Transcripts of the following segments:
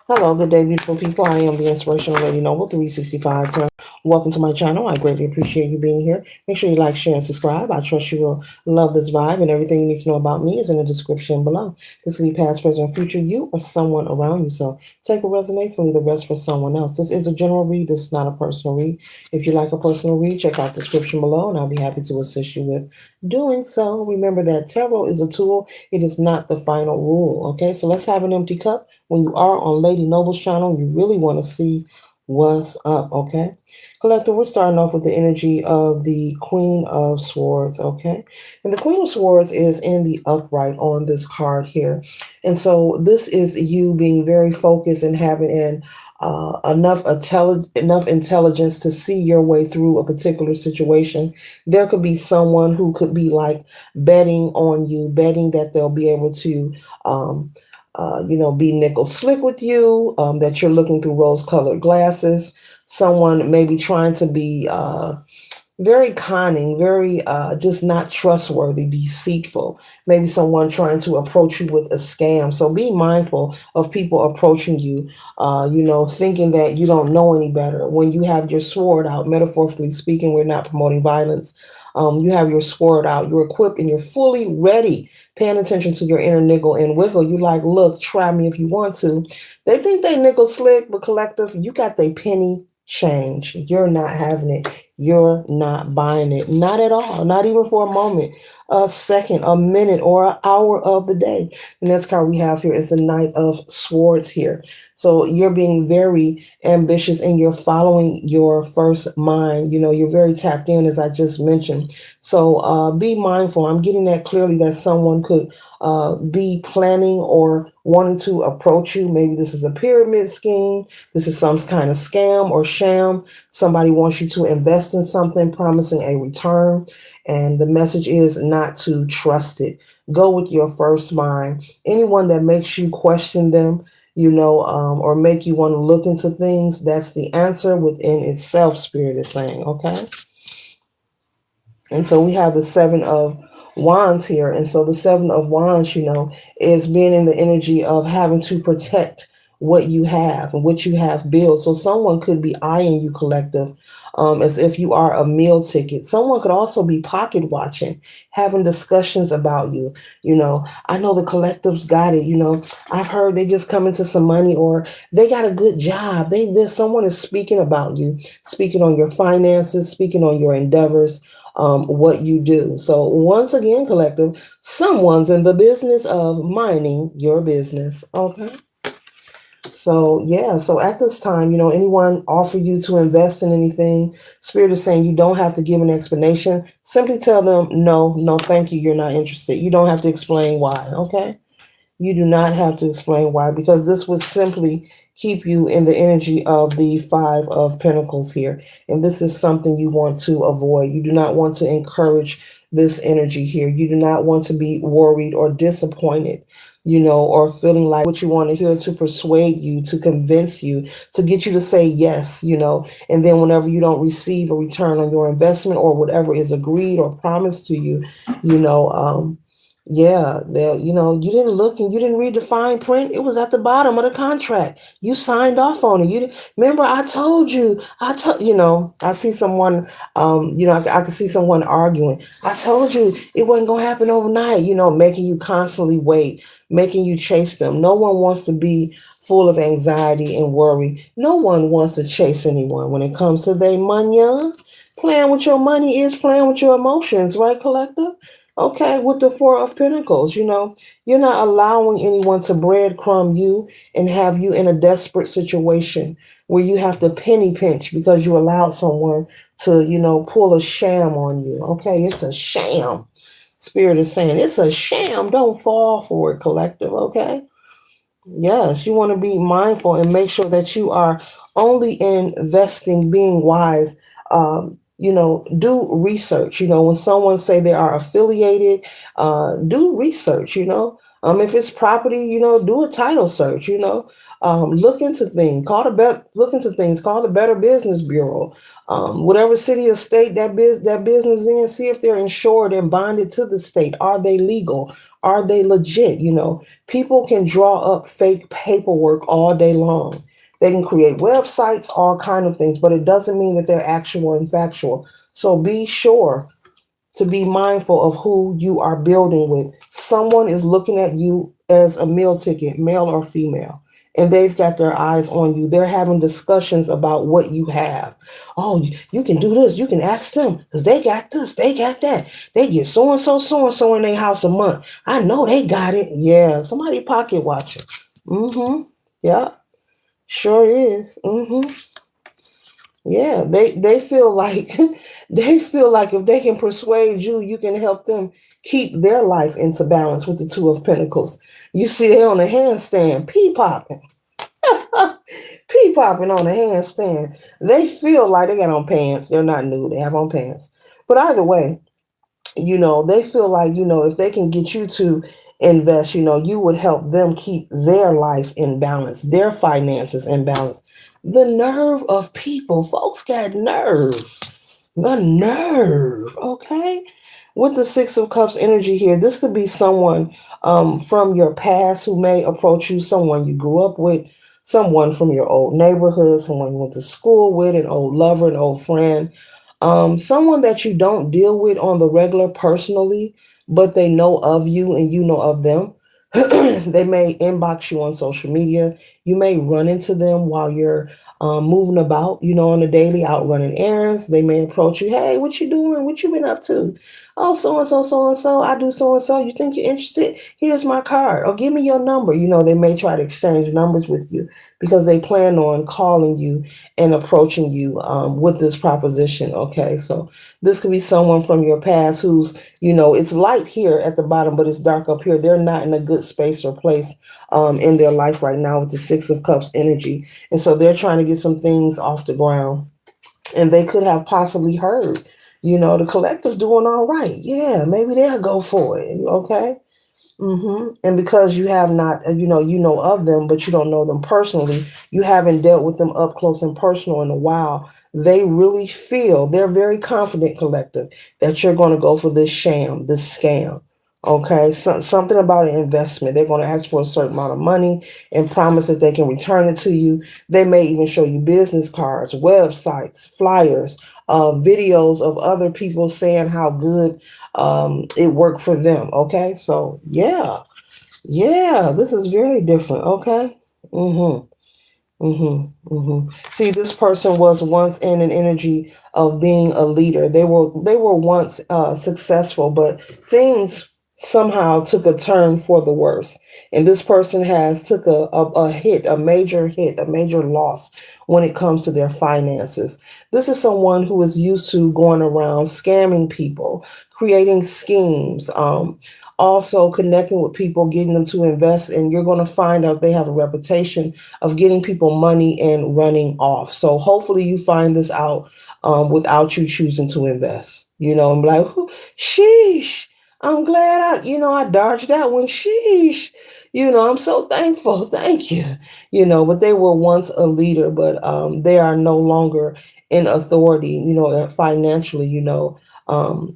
Hello, good day, beautiful people. I am the Inspirational Lady Noble 365 time. Welcome to my channel. I greatly appreciate you being here. Make sure you like, share, and subscribe. I trust you will love this vibe, and everything you need to know about me is in the description below. This can be past, present, or future you or someone around you. So take what resonates and leave the rest for someone else. This is a general read. This is not a personal read. If you like a personal read, check out the description below, and I'll be happy to assist you with doing so. Remember that tarot is a tool. It is not the final rule. Okay, so let's have an empty cup. When you are on Lady Noble's channel, you really want to see what's up, okay? Collector, we're starting off with the energy of the Queen of Swords, okay? And the Queen of Swords is in the upright on this card here. And so this is you being very focused and having enough intelligence to see your way through a particular situation. There could be someone who could be like betting on you, betting that they'll be able to be nickel slick with you, that you're looking through rose colored glasses. Someone maybe trying to be very conning, very just not trustworthy, deceitful. Maybe someone trying to approach you with a scam. So be mindful of people approaching you, thinking that you don't know any better. When you have your sword out, metaphorically speaking, we're not promoting violence. You have your sword out, you're equipped, and you're fully ready, paying attention to your inner niggle and wiggle. You like, look, try me if you want to. They think they nickel slick, but collective, you got they penny change. You're not having it. You're not buying it. Not at all. Not even for a moment, a second, a minute, or an hour of the day. The next card we have here is the Knight of Swords here. So you're being very ambitious and you're following your first mind. You know, you're very tapped in, as I just mentioned. So be mindful. I'm getting that clearly that someone could be planning or wanting to approach you. Maybe this is a pyramid scheme. This is some kind of scam or sham. Somebody wants you to invest in something, promising a return. And the message is not to trust it. Go with your first mind. Anyone that makes you question them, or make you want to look into things, that's the answer within itself, Spirit is saying, okay? And so we have the Seven of Wands here. And so the Seven of Wands, is being in the energy of having to protect what you have and what you have built. So someone could be eyeing you, collective, as if you are a meal ticket. Someone could also be pocket watching, having discussions about you. I know the collective's got it. I've heard they just come into some money, or they got a good job. Someone is speaking about you, speaking on your finances, speaking on your endeavors, what you do. So once again, collective, someone's in the business of mining your business. Okay. So yeah, so at this time, anyone offer you to invest in anything, Spirit is saying you don't have to give an explanation. Simply tell them no, no, thank you. You're not interested. You don't have to explain why. Okay. You do not have to explain why, because this would simply keep you in the energy of the Five of Pentacles here. And this is something you want to avoid. You do not want to encourage this energy here. You do not want to be worried or disappointed, or feeling like what you want to hear to persuade you, to convince you, to get you to say yes, and then whenever you don't receive a return on your investment or whatever is agreed or promised to you, you know, yeah, you didn't look and you didn't read the fine print. It was at the bottom of the contract. You signed off on it. Remember, I told you. I see someone, I can see someone arguing. I told you it wasn't going to happen overnight, making you constantly wait, making you chase them. No one wants to be full of anxiety and worry. No one wants to chase anyone when it comes to their money. Playing with your money is playing with your emotions, right, collective? Okay, with the Four of Pentacles, you're not allowing anyone to breadcrumb you and have you in a desperate situation where you have to penny pinch because you allowed someone to, pull a sham on you. Okay, it's a sham. Spirit is saying it's a sham. Don't fall for it, collective. Okay. Yes, you want to be mindful and make sure that you are only investing, being wise. Do research. When someone say they are affiliated, do research. If it's property, do a title search. Look into things. Look into things. Call the Better Business Bureau. Whatever city or state that business in, see if they're insured and bonded to the state. Are they legal? Are they legit? People can draw up fake paperwork all day long. They can create websites, all kind of things, but it doesn't mean that they're actual and factual. So be sure to be mindful of who you are building with. Someone is looking at you as a meal ticket, male or female, and they've got their eyes on you. They're having discussions about what you have. Oh, you can do this. You can ask them because they got this, they got that. They get so and so in their house a month. I know they got it. Yeah, somebody pocket watching. Mm-hmm. Yeah, sure is. Mm-hmm. Yeah, they feel like they feel like if they can persuade you, you can help them keep their life into balance with the Two of Pentacles. You see, they on a handstand, pee popping, pee popping on a handstand. They feel like they got on pants. They're not nude; they have on pants. But either way, they feel like, if they can get you to invest, you would help them keep their life in balance, their finances in balance. The nerve of people, folks got nerve. The nerve, okay? With the Six of Cups energy here, this could be someone from your past who may approach you, someone you grew up with, someone from your old neighborhood, someone you went to school with, an old lover, an old friend, someone that you don't deal with on the regular personally, but they know of you and you know of them. They may inbox you on social media. You may run into them while you're moving about, on a daily, out running errands. They may approach you, hey, what you doing? What you been up to? Oh, so and so, so and so. I do so and so. You think you're interested? Here's my card. Or give me your number. They may try to exchange numbers with you because they plan on calling you and approaching you with this proposition. Okay, so this could be someone from your past who's, it's light here at the bottom, but it's dark up here. They're not in a good space or place in their life right now with the Six of Cups energy. And so they're trying to get some things off the ground. And they could have possibly heard, the collective doing all right. Yeah, maybe they'll go for it. Okay. And because you have not, you know of them, but you don't know them personally, you haven't dealt with them up close and personal in a while. They really feel, they're very confident, collective, that you're going to go for this sham, this scam. Okay, something about an investment. They're going to ask for a certain amount of money and promise that they can return it to you. They may even show you business cards, websites, flyers, videos of other people saying how good it worked for them. Okay, so yeah, this is very different. Okay. Mm-hmm. See, this person was once in an energy of being a leader. They were once successful, but things somehow took a turn for the worse. And this person has took a hit, a major loss when it comes to their finances. This is someone who is used to going around scamming people, creating schemes, also connecting with people, getting them to invest, and you're going to find out they have a reputation of getting people money and running off. So hopefully you find this out without you choosing to invest. And be like, sheesh, I'm glad I dodged that one. Sheesh. I'm so thankful. Thank you. But they were once a leader, but they are no longer in authority, financially,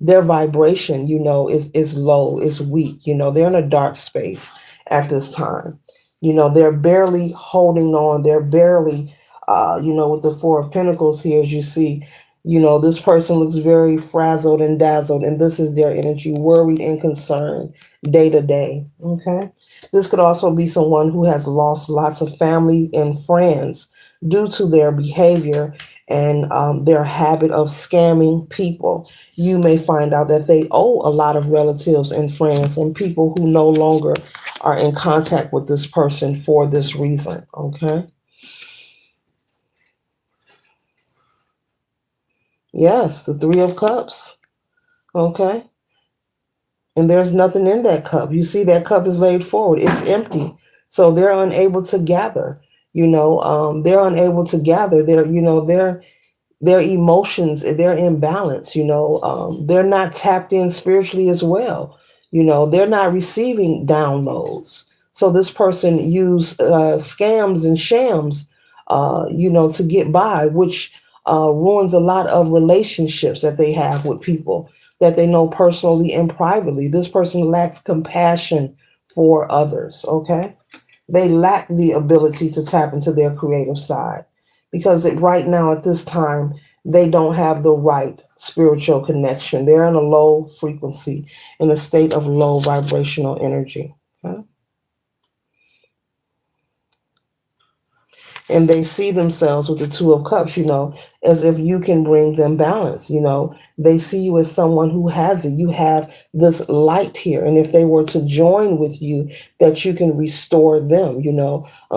their vibration, is low, is weak. They're in a dark space at this time. They're barely holding on. They're barely, with the Four of Pentacles here, as you see, this person looks very frazzled and dazzled, and this is their energy, worried and concerned day to day. Okay. This could also be someone who has lost lots of family and friends due to their behavior and their habit of scamming people. You may find out that they owe a lot of relatives and friends and people who no longer are in contact with this person for this reason. Okay. Yes, the Three of Cups. Okay. And there's nothing in that cup. You see, that cup is laid forward, it's empty. So they're unable to gather. They're unable to gather. Their emotions, they're imbalanced. They're not tapped in spiritually as well. They're not receiving downloads. So this person use scams and shams, to get by, which ruins a lot of relationships that they have with people that they know personally and privately. This person lacks compassion for others. Okay, they lack the ability to tap into their creative side because right now at this time they don't have the right spiritual connection. They're in a low frequency, in a state of low vibrational energy. Okay? And they see themselves with the Two of Cups, as if you can bring them balance. They see you as someone who has it. You have this light here, and if they were to join with you, that you can restore them.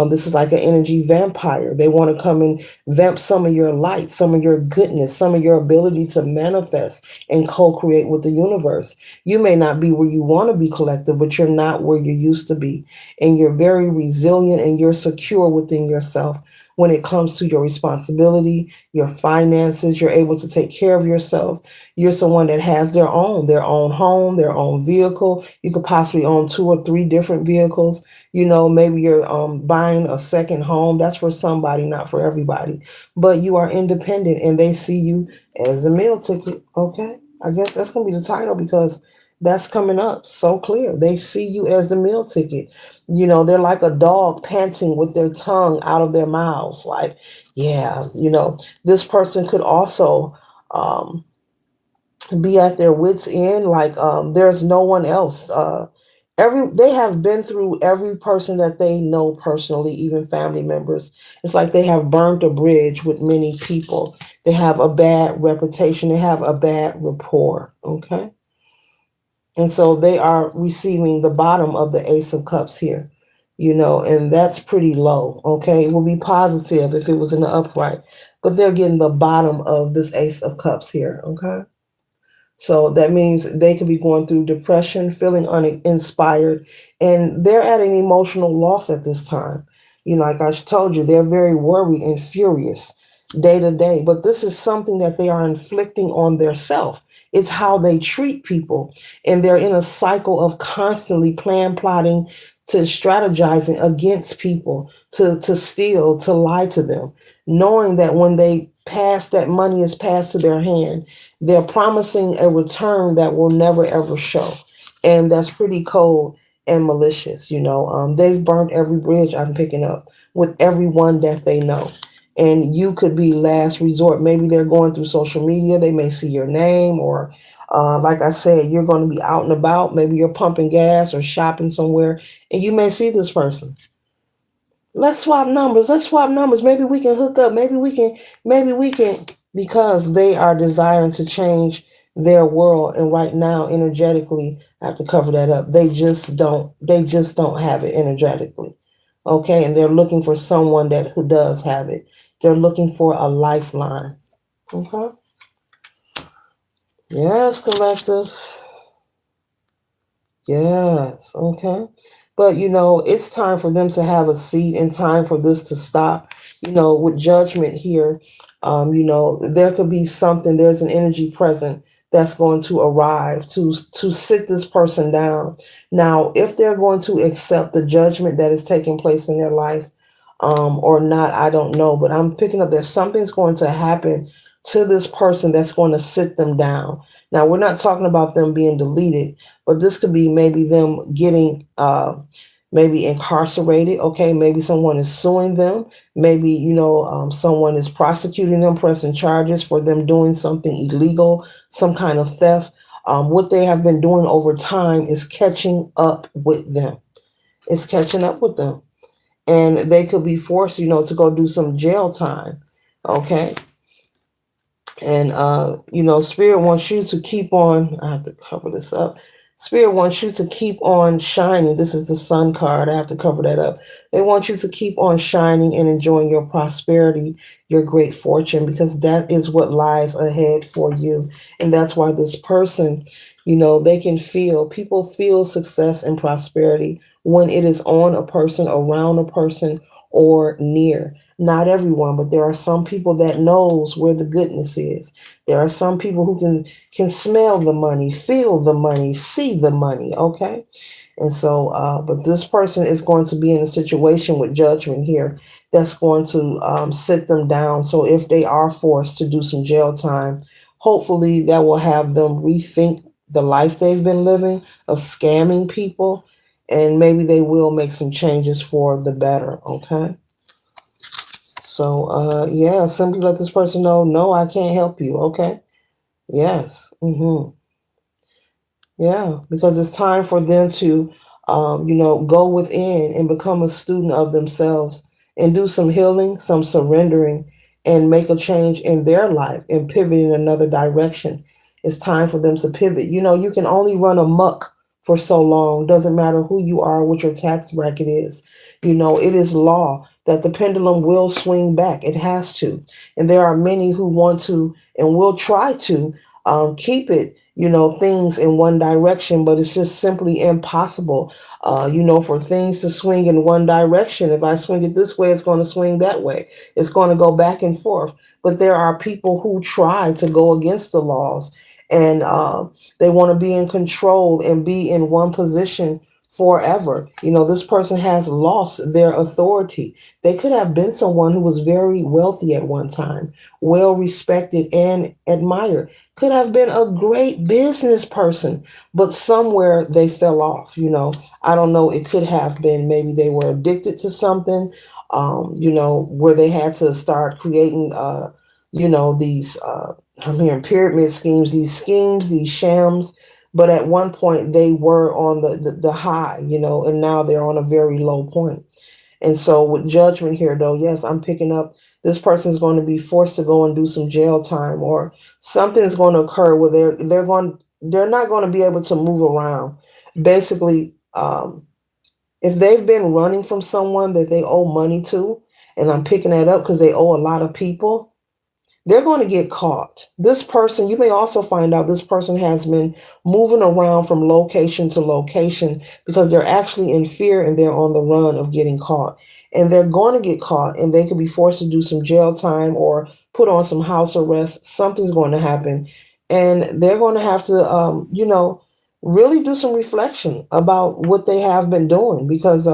This is like an energy vampire. They want to come and vamp some of your light, some of your goodness, some of your ability to manifest and co-create with the universe. You may not be where you want to be, collective, but you're not where you used to be, and you're very resilient and you're secure within yourself when it comes to your responsibility, your finances. You're able to take care of yourself. You're someone that has their own home, their own vehicle. You could possibly own 2 or 3 different vehicles. Maybe you're buying a second home. That's for somebody, not for everybody. But you are independent and they see you as a meal ticket. Okay. I guess that's going to be the title because that's coming up so clear. They see you as a meal ticket. They're like a dog panting with their tongue out of their mouths. Like, yeah, this person could also be at their wits' end. Like, there's no one else. They have been through every person that they know personally, even family members. It's like they have burned a bridge with many people. They have a bad reputation. They have a bad rapport. Okay. And so they are receiving the bottom of the Ace of Cups here, and that's pretty low. Okay. It will be positive if it was in the upright, but they're getting the bottom of this Ace of Cups here. Okay. So that means they could be going through depression, feeling uninspired, and they're at an emotional loss at this time. Like I told you, they're very worried and furious day to day. But this is something that they are inflicting on their self. It's how they treat people. And they're in a cycle of constantly plan, plotting, to strategizing against people, to steal, to lie to them, knowing that when they pass, that money is passed to their hand, they're promising a return that will never ever show. And that's pretty cold and malicious. They've burnt every bridge I'm picking up with everyone that they know. And you could be last resort. Maybe they're going through social media. They may see your name, or like I said, you're going to be out and about. Maybe you're pumping gas or shopping somewhere, and you may see this person. Let's swap numbers. Let's swap numbers. Maybe we can hook up. Maybe we can, because they are desiring to change their world. And right now, energetically, I have to cover that up. They just don't have it energetically. Okay. And they're looking for someone who does have it. They're looking for a lifeline. Okay. Yes, collective. Yes, okay. But it's time for them to have a seat and time for this to stop. With judgment here, there could be something, there's an energy present that's going to arrive to sit this person down. Now, if they're going to accept the judgment that is taking place in their life, or not, I don't know. But I'm picking up that something's going to happen to this person that's going to sit them down. Now, we're not talking about them being deleted, but this could be maybe them getting maybe incarcerated. Okay, maybe someone is suing them. Maybe someone is prosecuting them, pressing charges for them doing something illegal, some kind of theft. What they have been doing over time is catching up with them. It's catching up with them, and they could be forced, to go do some jail time. Okay. And Spirit wants you to keep on. I have to cover this up. Spirit wants you to keep on shining. This is the Sun card. I have to cover that up. They want you to keep on shining and enjoying your prosperity, your great fortune, because that is what lies ahead for you. And that's why this person, they can feel, people feel success and prosperity when it is on a person, around a person, or near. Not everyone, but there are some people that knows where the goodness is. There are some people who can smell the money, feel the money, see the money. Okay. And so, but this person is going to be in a situation with judgment here that's going to sit them down. So if they are forced to do some jail time, hopefully that will have them rethink the life they've been living of scamming people, and maybe they will make some changes for the better. Okay. So, yeah, simply let this person know, no, I can't help you. Okay. Yes. Yeah, because it's time for them to, go within and become a student of themselves and do some healing, some surrendering, and make a change in their life and pivot in another direction. It's time for them to pivot. You can only run amok for so long. Doesn't matter who you are, what your tax bracket is. It is law that the pendulum will swing back. It has to. And there are many who want to and will try to keep it, things in one direction, but it's just simply impossible, for things to swing in one direction. If I swing it this way, it's going to swing that way. It's going to go back and forth. But there are people who try to go against the laws, and they want to be in control and be in one position forever. This person has lost their authority. They could have been someone who was very wealthy at one time, well respected and admired, could have been a great business person, but somewhere they fell off. I don't know. It could have been maybe they were addicted to something, where they had to start creating, these, I'm hearing pyramid schemes, these shams. But at one point they were on the high, and now they're on a very low point. And so with judgment here, though, yes, I'm picking up this person's going to be forced to go and do some jail time, or something's going to occur where they're not going to be able to move around. Basically, if they've been running from someone that they owe money to, and I'm picking that up because they owe a lot of people, they're going to get caught. This person, you may also find out this person has been moving around from location to location because they're actually in fear and they're on the run of getting caught. And they're going to get caught, and they could be forced to do some jail time or put on some house arrest. Something's going to happen. And they're going to have to, really do some reflection about what they have been doing because,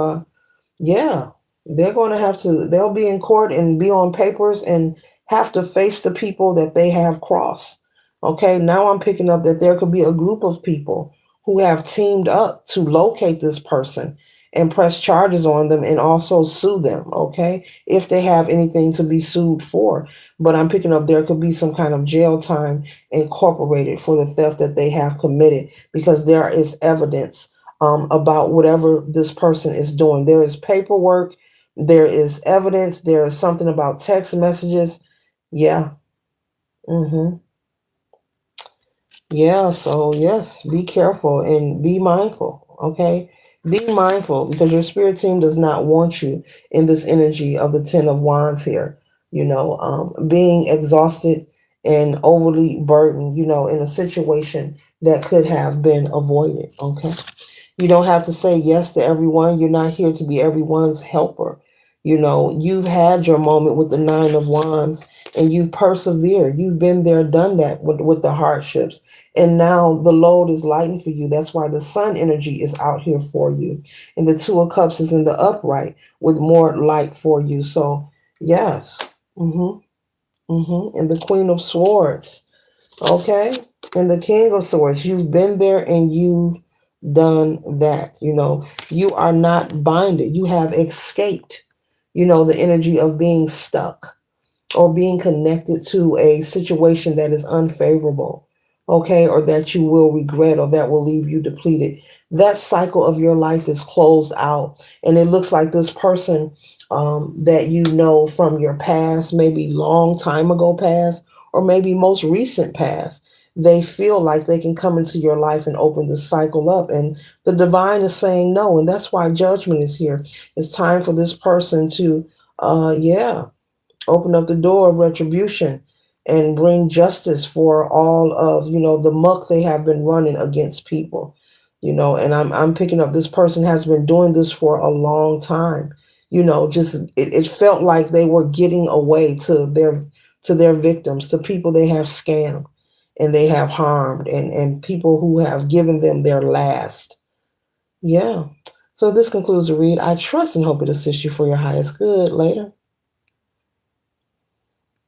yeah, they're going to they'll be in court and be on papers and have to face the people that they have crossed. Okay, now I'm picking up that there could be a group of people who have teamed up to locate this person and press charges on them and also sue them. Okay, if they have anything to be sued for. But I'm picking up there could be some kind of jail time incorporated for the theft that they have committed because there is evidence about whatever this person is doing. There is paperwork, there is evidence, there is something about text messages. Yeah. Mm-hmm. Yeah. So yes, be careful and be mindful. Okay. Be mindful because your spirit team does not want you in this energy of the Ten of Wands here. Being exhausted and overly burdened, in a situation that could have been avoided. Okay. You don't have to say yes to everyone. You're not here to be everyone's helper. You've had your moment with the Nine of Wands and you've persevered. You've been there, done that with the hardships. And now the load is lightened for you. That's why the sun energy is out here for you. And the Two of Cups is in the upright with more light for you. So, yes. And the Queen of Swords. Okay. And the King of Swords. You've been there and you've done that. You are not binded. You have escaped, the energy of being stuck or being connected to a situation that is unfavorable, okay, or that you will regret or that will leave you depleted. That cycle of your life is closed out. And it looks like this person that you know from your past, maybe long time ago past, or maybe most recent past, they feel like they can come into your life and open the cycle up. And the divine is saying no. And that's why judgment is here. It's time for this person to, yeah, open up the door of retribution and bring justice for all of the muck they have been running against people. And I'm picking up this person has been doing this for a long time. just it felt like they were getting away to their victims, to people they have scammed and they have harmed, and people who have given them their last. Yeah. So this concludes the read. I trust and hope it assists you for your highest good. Later.